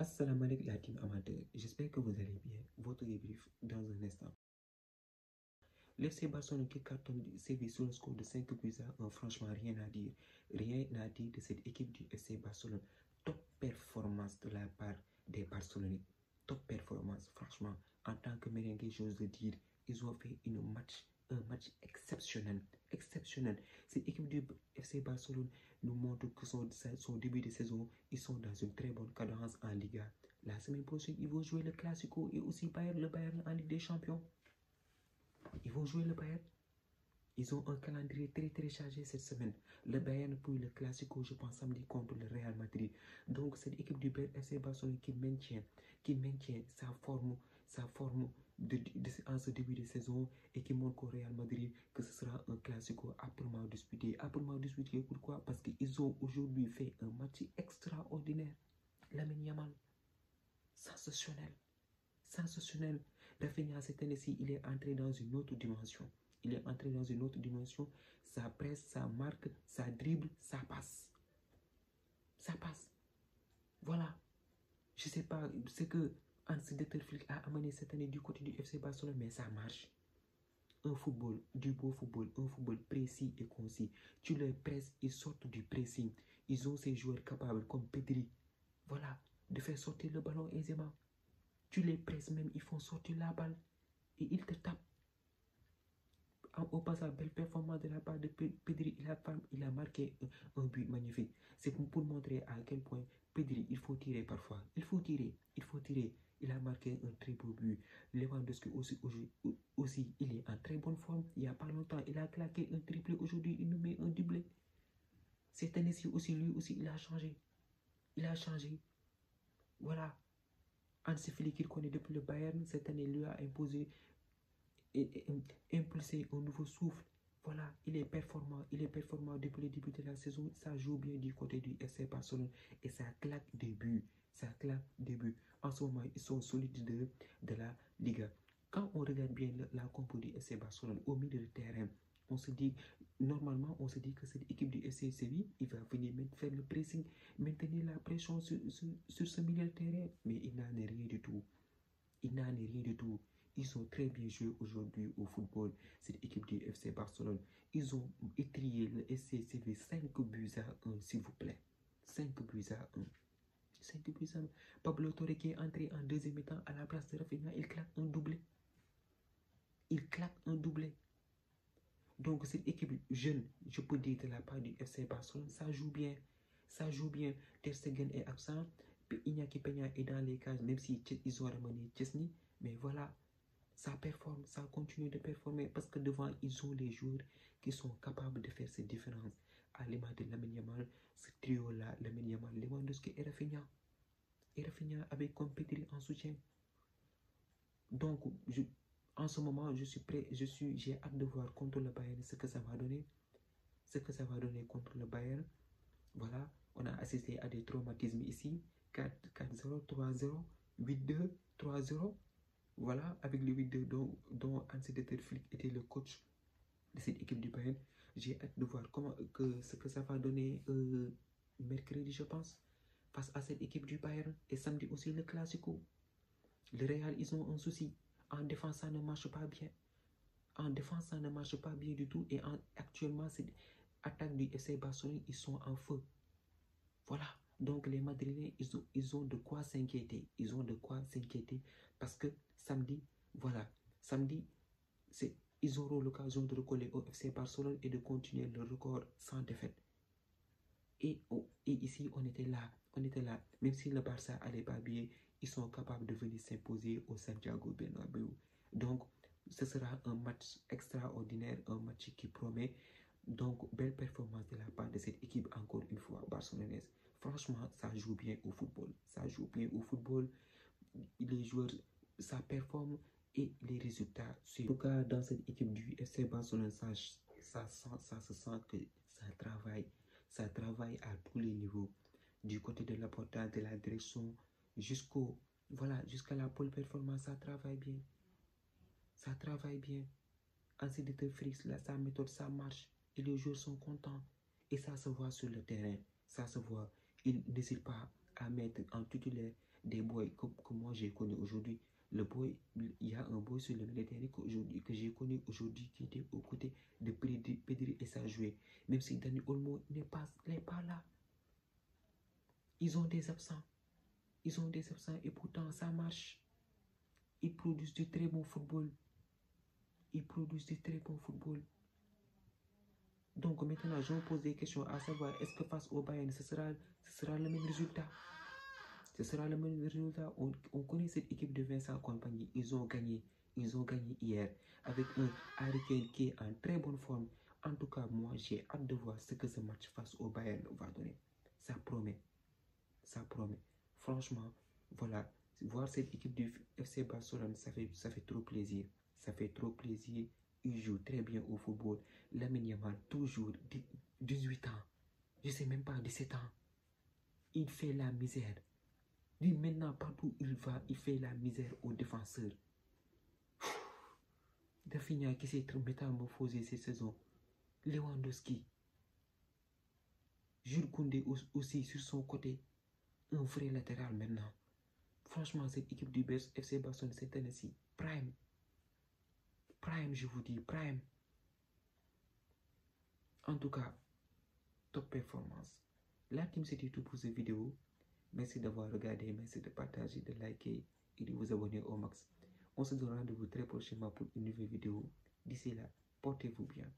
Assalamu alaikum la team amateur, j'espère que vous allez bien. Votre débrief dans un instant. L'FC Barcelone qui cartonne sévit sur un score de 5 buts à 1, franchement rien à dire. Rien à dire de cette équipe du FC Barcelone. Top performance de la part des Barcelonais. Top performance, franchement. En tant que merengue, j'ose le dire, ils ont fait un match exceptionnel. Exceptionnel. Cette équipe du FC Barcelone nous montre que son début de saison, ils sont dans une très bonne cadence en Liga. La semaine prochaine, ils vont jouer le Classico et aussi le Bayern en Ligue des Champions. Ils vont jouer le Bayern. Ils ont un calendrier très chargé cette semaine. Le Bayern puis le Classico, je pense, samedi contre le Real Madrid. Donc, cette équipe du FC Barcelone qui maintient sa forme en ce début de saison et qui montre au Real Madrid que ce sera un Classico âprement disputé. Âprement disputé, pourquoi? Parce qu'ils ont aujourd'hui fait un match extraordinaire. Lamine Yamal, sensationnel. Sensationnel. Rafinha, cette année-ci, il est entré dans une autre dimension. Il est entré dans une autre dimension. Ça presse, ça marque, ça dribble, ça passe. Ça passe. Voilà. Je ne sais pas ce que Hans-Dieter Flick a amené cette année du côté du FC Barcelone, mais ça marche. Un football, du beau football, un football précis et concis. Tu les presses, ils sortent du pressing. Ils ont ces joueurs capables comme Pedri. Voilà, de faire sortir le ballon aisément. Tu les presses même, ils font sortir la balle et ils te tapent. Au passage, belle performance de la part de Pedri, il a marqué un but magnifique. C'est pour montrer à quel point Pedri, il faut tirer parfois. Il faut tirer. Il a marqué un très beau but. Lewandowski aussi, il est en très bonne forme. Il n'y a pas longtemps, il a claqué un triplé. Aujourd'hui, il nous met un doublé. Cette année-ci aussi, lui aussi, il a changé. Il a changé. Voilà. Hansi Flick, qu'il connaît depuis le Bayern, cette année, lui a imposé et impulser un nouveau souffle. Voilà, il est performant depuis le début de la saison. Ça joue bien du côté du FC Barcelone et ça claque des buts. En ce moment, ils sont solides de la Liga. Quand on regarde bien la compo du FC Barcelone au milieu de terrain, normalement, on se dit que cette équipe du FC Séville, il va venir faire le pressing, maintenir la pression sur ce milieu de terrain. Mais il n'en est rien du tout. Ils ont très bien joué aujourd'hui au football, cette équipe du FC Barcelone. Ils ont étrié le FC Séville 5 buts à 1, s'il vous plaît. 5 buts à 1. 5 buts à 1. Pablo Torre qui est entré en deuxième mi-temps à la place de Rafinha, il claque un doublé. Donc cette équipe jeune, je peux dire de la part du FC Barcelone, ça joue bien. Ter Stegen est absent. Iñaki Peña est dans les cages, même si ils ont ramené Chesney. Mais voilà, ça performe, ça continue de performer parce que devant, ils ont les joueurs qui sont capables de faire cette différence. À l'image de Lamine Yamal, ce trio-là, Lamine Yamal, Lewandowski et Rafinha. Et Rafinha avec comme Pedri en soutien. Donc, en ce moment, je suis prêt, j'ai hâte de voir contre le Bayern ce que ça va donner. Contre le Bayern. Voilà, on a assisté à des traumatismes ici. 4-0, 3-0, 8-2, 3-0. Voilà, avec le 8-2 dont Hans-Dieter Flick était le coach de cette équipe du Bayern. J'ai hâte de voir ce que ça va donner mercredi, je pense, face à cette équipe du Bayern. Et samedi aussi le Classico. Le Real, ils ont un souci. En défense, ça ne marche pas bien. Du tout. Et actuellement, cette attaque du FC Barcelone, ils sont en feu. Voilà. Donc les Madrilènes, ils ont de quoi s'inquiéter. Parce que samedi, ils auront l'occasion de recoller au FC Barcelone et de continuer le record sans défaite. Et ici, on était là. Même si le Barça allait pas bien, ils sont capables de venir s'imposer au Santiago Bernabéu. Donc, ce sera un match extraordinaire, un match qui promet. Donc, belle performance de la part de cette équipe, encore une fois, barcelonaise. Franchement, ça joue bien au football. Les joueurs, ça performe et les résultats suivent. En tout cas, dans cette équipe du FC Barcelone, ça se sent que ça travaille à tous les niveaux. Du côté de la portée, de la direction, jusqu'à la pole performance, ça travaille bien. Ainsi de Fritz, là, sa méthode, ça marche. Et les joueurs sont contents. Et ça se voit sur le terrain. Ça se voit. Ils n'hésitent pas à mettre en titulaire des boys que moi j'ai connu aujourd'hui. Le boy, il y a un boy sur le milieu que j'ai connu aujourd'hui qui était aux côtés de Pedri et ça jouait. Même si Dani Olmo n'est pas là. Ils ont des absents. Et pourtant ça marche. Ils produisent du très bon football. Donc maintenant, je me pose des questions à savoir, est-ce que face au Bayern, ce sera le même résultat? On connaît cette équipe de Vincent Kompany. Ils ont gagné hier avec un Harry Kane qui est en très bonne forme. En tout cas, moi, j'ai hâte de voir ce que ce match face au Bayern va donner. Ça promet. Franchement, voilà. Voir cette équipe du FC Barcelone, ça fait trop plaisir. Il joue très bien au football. Lamine Yamal, toujours 18 ans. Je sais même pas, 17 ans. Il fait la misère. Lui, maintenant, partout où il va, il fait la misère aux défenseurs. Rafinha qui s'est métamorphosé cette saison. Lewandowski. Jules Koundé aussi sur son côté. Un vrai latéral maintenant. Franchement, cette équipe du FC Barcelone cette année-ci, prime, je vous dis, prime. En tout cas, top performance. La team, c'était tout pour cette vidéo. Merci d'avoir regardé, merci de partager, de liker et de vous abonner au max. On se donne rendez-vous très prochainement pour une nouvelle vidéo. D'ici là, portez-vous bien.